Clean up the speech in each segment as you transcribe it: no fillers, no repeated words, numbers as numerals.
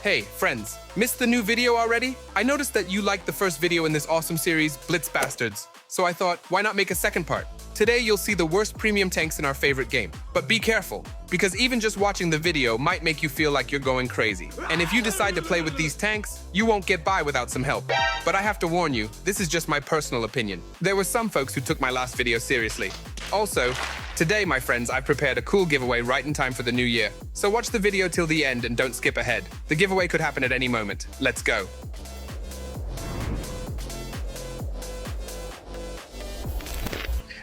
Hey, friends, missed the new video already? I noticed that you liked the first video in this awesome series, Blitz Bastards. So I thought, why not make a second part? Today, you'll see the worst premium tanks in our favorite game. But be careful, because even just watching the video might make you feel like you're going crazy. And if you decide to play with these tanks, you won't get by without some help. But I have to warn you, this is just my personal opinion. There were some folks who took my last video seriously. Also, today, my friends, I've prepared a cool giveaway right in time for the new year. So watch the video till the end and don't skip ahead. The giveaway could happen at any moment. Let's go.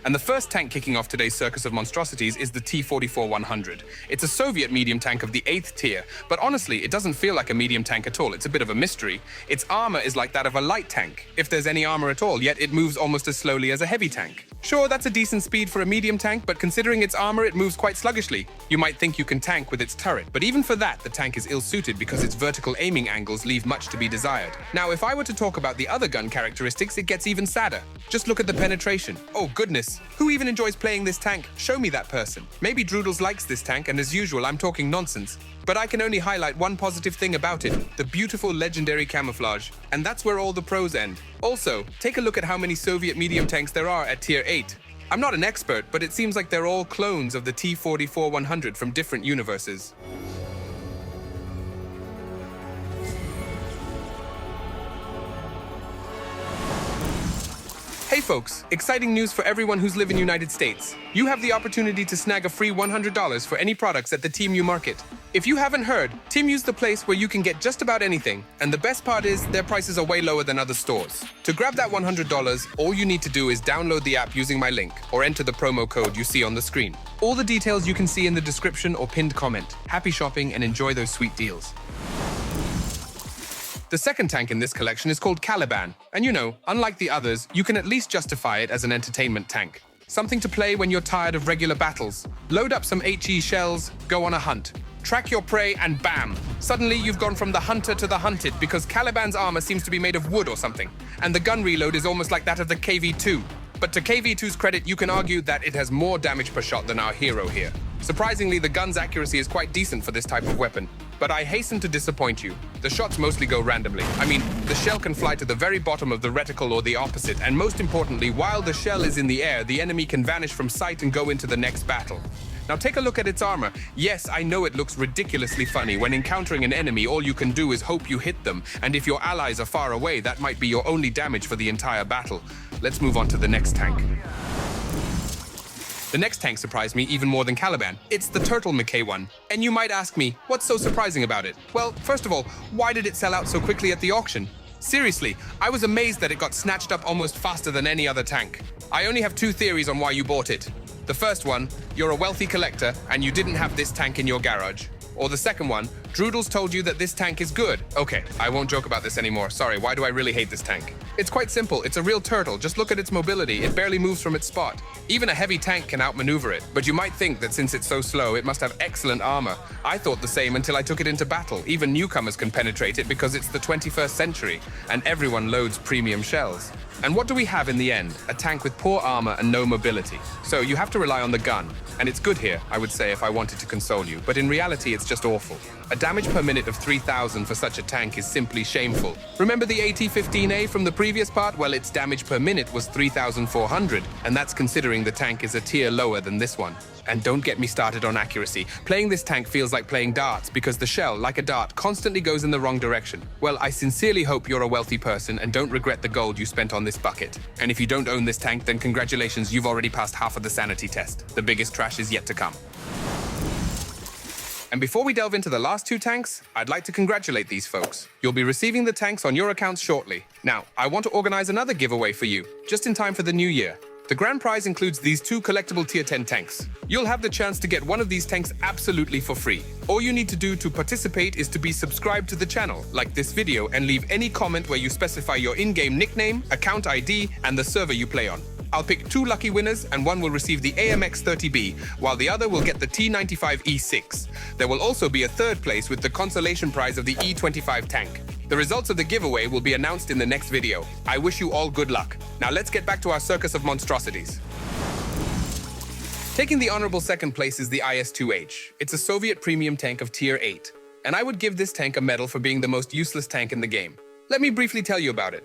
And the first tank kicking off today's circus of monstrosities is the T-44-100. It's a Soviet medium tank of the 8th tier, but honestly, it doesn't feel like a medium tank at all. It's a bit of a mystery. Its armor is like that of a light tank, if there's any armor at all, yet it moves almost as slowly as a heavy tank. Sure, that's a decent speed for a medium tank, but considering its armor, it moves quite sluggishly. You might think you can tank with its turret, but even for that, the tank is ill-suited because its vertical aiming angles leave much to be desired. Now, if I were to talk about the other gun characteristics, it gets even sadder. Just look at the penetration. Oh goodness, who even enjoys playing this tank? Show me that person. Maybe Droodles likes this tank, and as usual, I'm talking nonsense. But I can only highlight one positive thing about it, the beautiful legendary camouflage. And that's where all the pros end. Also, take a look at how many Soviet medium tanks there are at tier 8. I'm not an expert, but it seems like they're all clones of the T-44-100 from different universes. Hey folks, exciting news for everyone who's live in the United States. You have the opportunity to snag a free $100 for any products at the Temu Market. If you haven't heard, Temu's the place where you can get just about anything, and the best part is their prices are way lower than other stores. To grab that $100, all you need to do is download the app using my link, or enter the promo code you see on the screen. All the details you can see in the description or pinned comment. Happy shopping and enjoy those sweet deals. The second tank in this collection is called Caliban, and you know, unlike the others, you can at least justify it as an entertainment tank. Something to play when you're tired of regular battles. Load up some HE shells, go on a hunt. Track your prey and bam! Suddenly you've gone from the hunter to the hunted because Caliban's armor seems to be made of wood or something, and the gun reload is almost like that of the KV-2. But to KV-2's credit, you can argue that it has more damage per shot than our hero here. Surprisingly, the gun's accuracy is quite decent for this type of weapon. But I hasten to disappoint you. The shots mostly go randomly. I mean, the shell can fly to the very bottom of the reticle or the opposite, and most importantly, while the shell is in the air, the enemy can vanish from sight and go into the next battle. Now take a look at its armor. Yes, I know it looks ridiculously funny. When encountering an enemy, all you can do is hope you hit them, and if your allies are far away, that might be your only damage for the entire battle. Let's move on to the next tank. The next tank surprised me even more than Caliban. It's the Turtle McKay one. And you might ask me, what's so surprising about it? Well, first of all, why did it sell out so quickly at the auction? Seriously, I was amazed that it got snatched up almost faster than any other tank. I only have two theories on why you bought it. The first one, you're a wealthy collector and you didn't have this tank in your garage. Or the second one, Droodles told you that this tank is good. Okay, I won't joke about this anymore. Sorry, why do I really hate this tank? It's quite simple. It's a real turtle. Just look at its mobility. It barely moves from its spot. Even a heavy tank can outmaneuver it. But you might think that since it's so slow, it must have excellent armor. I thought the same until I took it into battle. Even newcomers can penetrate it because it's the 21st century, and everyone loads premium shells. And what do we have in the end? A tank with poor armor and no mobility. So you have to rely on the gun. And it's good here, I would say, if I wanted to console you. But in reality, it's just awful. A damage per minute of 3,000 for such a tank is simply shameful. Remember the AT-15A from the previous part? Well, its damage per minute was 3,400. And that's considering the tank is a tier lower than this one. And don't get me started on accuracy. Playing this tank feels like playing darts because the shell, like a dart, constantly goes in the wrong direction. Well, I sincerely hope you're a wealthy person and don't regret the gold you spent on this bucket. And if you don't own this tank, then congratulations, you've already passed half of the sanity test. The biggest trash is yet to come. And before we delve into the last two tanks, I'd like to congratulate these folks. You'll be receiving the tanks on your accounts shortly. Now, I want to organize another giveaway for you, just in time for the new year. The grand prize includes these two collectible tier 10 tanks. You'll have the chance to get one of these tanks absolutely for free. All you need to do to participate is to be subscribed to the channel, like this video, and leave any comment where you specify your in-game nickname, account ID, and the server you play on. I'll pick two lucky winners, and one will receive the AMX30B, while the other will get the T95E6. There will also be a third place with the consolation prize of the E25 tank. The results of the giveaway will be announced in the next video. I wish you all good luck. Now let's get back to our circus of monstrosities. Taking the honorable second place is the IS-2H. It's a Soviet premium tank of tier 8. and I would give this tank a medal for being the most useless tank in the game. Let me briefly tell you about it.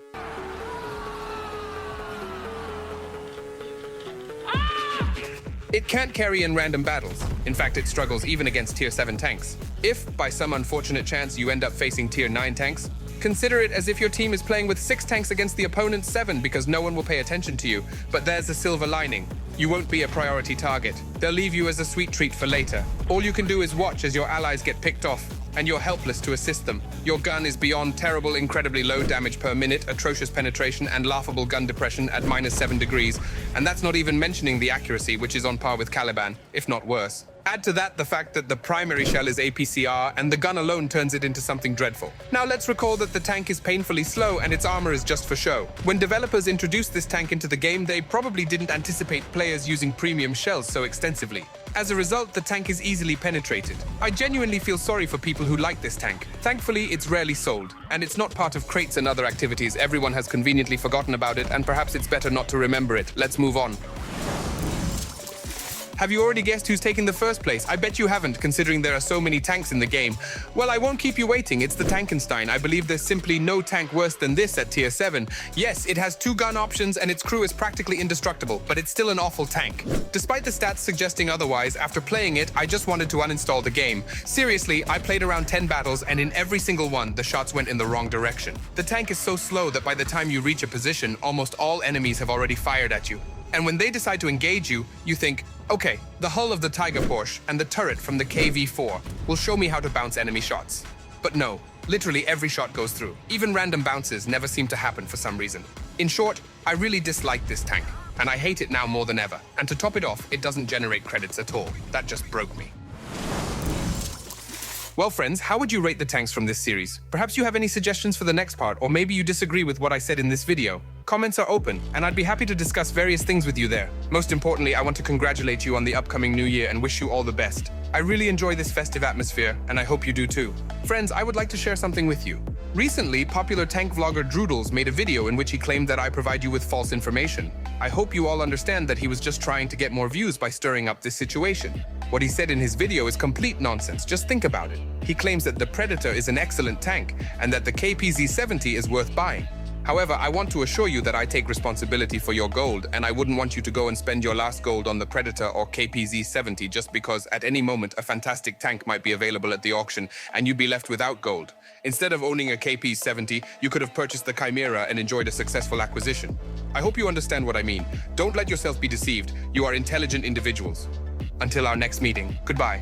It can't carry in random battles. In fact, it struggles even against Tier 7 tanks. If, by some unfortunate chance, you end up facing Tier 9 tanks, consider it as if your team is playing with 6 tanks against the opponent's 7 because no one will pay attention to you. But there's a silver lining. You won't be a priority target. They'll leave you as a sweet treat for later. All you can do is watch as your allies get picked off, and you're helpless to assist them. Your gun is beyond terrible, incredibly low damage per minute, atrocious penetration, and laughable gun depression at -7 degrees. And that's not even mentioning the accuracy, which is on par with Caliban, if not worse. Add to that the fact that the primary shell is APCR, and the gun alone turns it into something dreadful. Now let's recall that the tank is painfully slow and its armor is just for show. When developers introduced this tank into the game, they probably didn't anticipate players using premium shells so extensively. As a result, the tank is easily penetrated. I genuinely feel sorry for people who like this tank. Thankfully, it's rarely sold, and it's not part of crates and other activities. Everyone has conveniently forgotten about it, and perhaps it's better not to remember it. Let's move on. Have you already guessed who's taking the first place? I bet you haven't, considering there are so many tanks in the game. Well, I won't keep you waiting. It's the Tankenstein. I believe there's simply no tank worse than this at Tier 7. Yes, it has 2 gun options and its crew is practically indestructible, but it's still an awful tank. Despite the stats suggesting otherwise, after playing it, I just wanted to uninstall the game. Seriously, I played around 10 battles, and in every single one, the shots went in the wrong direction. The tank is so slow that by the time you reach a position, almost all enemies have already fired at you. And when they decide to engage you, you think, okay, the hull of the Tiger Porsche and the turret from the KV-4 will show me how to bounce enemy shots. But no, literally every shot goes through. Even random bounces never seem to happen for some reason. In short, I really dislike this tank, and I hate it now more than ever. And to top it off, it doesn't generate credits at all. That just broke me. Well, friends, how would you rate the tanks from this series? Perhaps you have any suggestions for the next part, or maybe you disagree with what I said in this video. Comments are open, and I'd be happy to discuss various things with you there. Most importantly, I want to congratulate you on the upcoming new year and wish you all the best. I really enjoy this festive atmosphere, and I hope you do too. Friends, I would like to share something with you. Recently, popular tank vlogger Droodles made a video in which he claimed that I provide you with false information. I hope you all understand that he was just trying to get more views by stirring up this situation. What he said in his video is complete nonsense. Just think about it. He claims that the Predator is an excellent tank and that the KPZ-70 is worth buying. However, I want to assure you that I take responsibility for your gold, and I wouldn't want you to go and spend your last gold on the Predator or KPZ-70 just because at any moment a fantastic tank might be available at the auction and you'd be left without gold. Instead of owning a KP-70, you could have purchased the Chimera and enjoyed a successful acquisition. I hope you understand what I mean. Don't let yourself be deceived. You are intelligent individuals. Until our next meeting, goodbye.